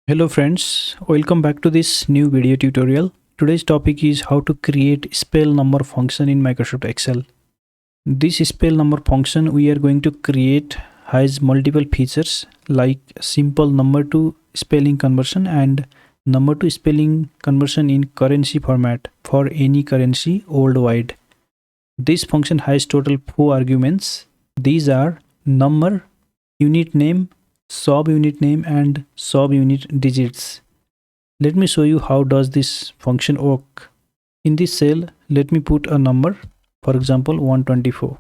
Hello friends, welcome back to this new video tutorial. Today's topic is how to create spell number function in Microsoft Excel. This spell number function we are going to create has multiple features like simple number to spelling conversion and number to spelling conversion in currency format for any currency worldwide. This function has total 4 arguments. These are number, unit name, subunit name and subunit digits. Let me show you how does this function work. In this cell, let me put a number, for example 124.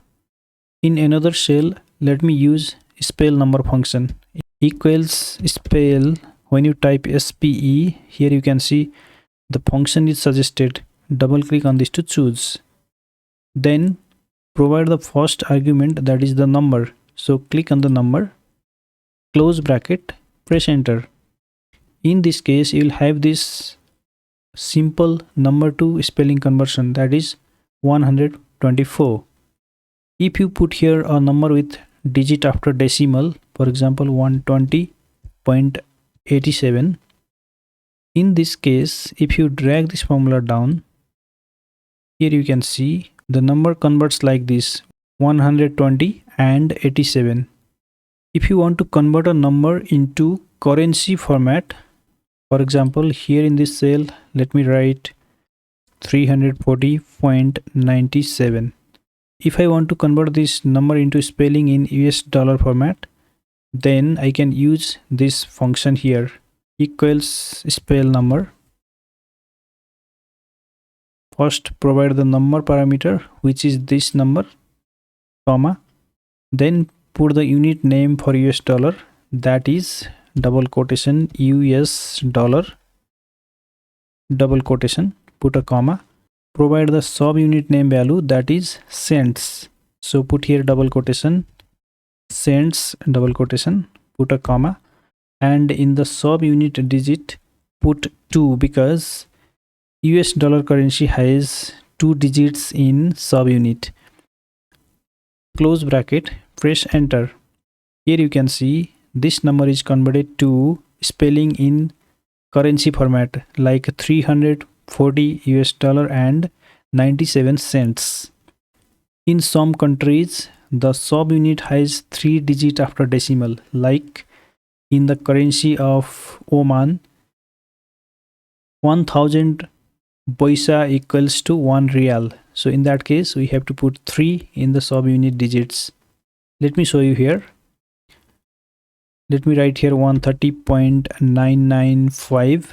In another cell, let me use spell number function equals spell. When you type SPE, here you can see the function is suggested. Double click on this to choose. Then provide the first argument, that is the number. So click on the number, close bracket, press enter. In this case, you will have this simple number to spelling conversion, that is 124. If you put here a number with digit after decimal, for example 120.87, in this case, if you drag this formula down, here you can see the number converts like this, 120 and 87. If you want to convert a number into currency format, for example, here in this cell, let me write 340.97. If I want to convert this number into spelling in US dollar format, then I can use this function here, equals spell number. First provide the number parameter, which is this number, comma, then put the unit name for US dollar, that is double quotation US dollar, double quotation, put a comma, provide the subunit name value, that is cents. So put here double quotation cents, double quotation, put a comma, and in the subunit digit put 2 because US dollar currency has 2 digits in subunit. Close bracket, press enter. Here you can see this number is converted to spelling in currency format like 340 US dollar and 97 cents. In some countries, the subunit has 3 digits after decimal, like in the currency of Oman, 1000 Boisa equals to 1 real. So in that case, we have to put 3 in the subunit digits. Let me show you here. Let me write here 130.995.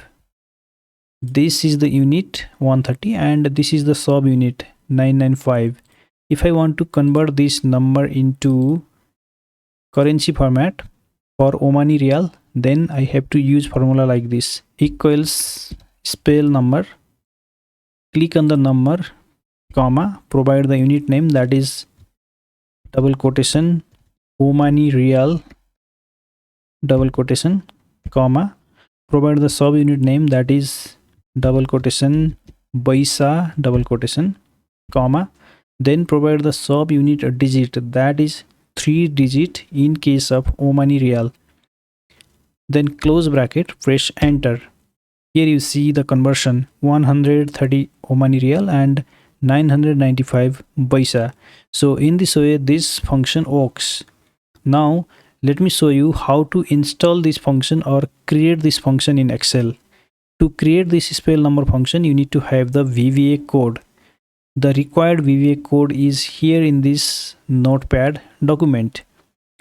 This is the unit 130 and this is the subunit 995. If I want to convert this number into currency format for Omani Rial, then I have to use formula like this, equals spell number, click on the number, comma, provide the unit name, that is double quotation Omani Rial, double quotation, comma, provide the subunit name, that is double quotation Boisa, double quotation, comma, then provide the subunit digit, that is 3 digit in case of Omani Rial. Then close bracket, press enter. Here you see the conversion, 130 Omani Rial and 995 Boisa. So in this way, this function works. Now let me show you how to install this function or create this function in Excel. To create this spell number function, you need to have the VBA code. The required VBA code is here in this notepad document.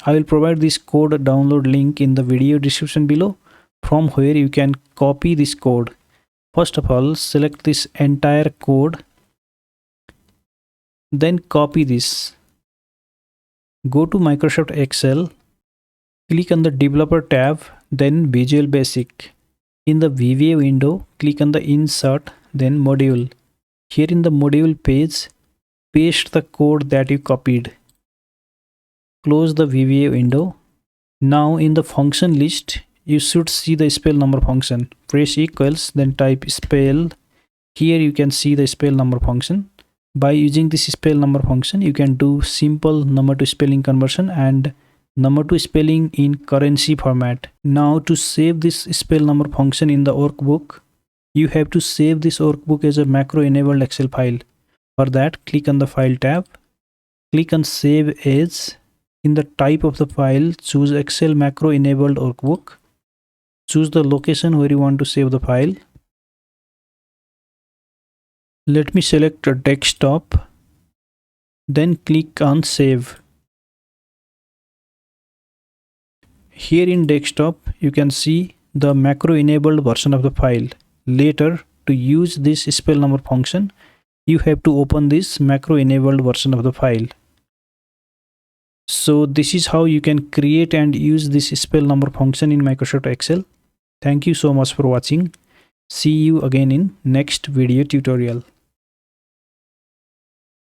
I will provide this code download link in the video description below, from where you can copy this code. First of all, select this entire code, then copy this. Go to Microsoft Excel, click on the developer tab, then Visual Basic. In the VBA window, click on the insert, then module. Here in the module page, paste the code that you copied. Close the VBA window. Now in the function list, you should see the spell number function. Press equals, then type spell. Here you can see the spell number function. By using this spell number function, you can do simple number to spelling conversion and Number 2, spelling in currency format. Now to save this Spellnumber function in the workbook, you have to save this workbook as a macro enabled Excel file. For that, click on the File tab, click on Save As. In the type of the file, choose Excel macro enabled workbook. Choose the location where you want to save the file. Let me select a desktop, then click on Save. Here in desktop, you can see the macro enabled version of the file. Later, to use this Spellnumber function, you have to open this macro enabled version of the file. So this is how you can create and use this Spellnumber function in Microsoft Excel. Thank you so much for watching. See you again in next video tutorial.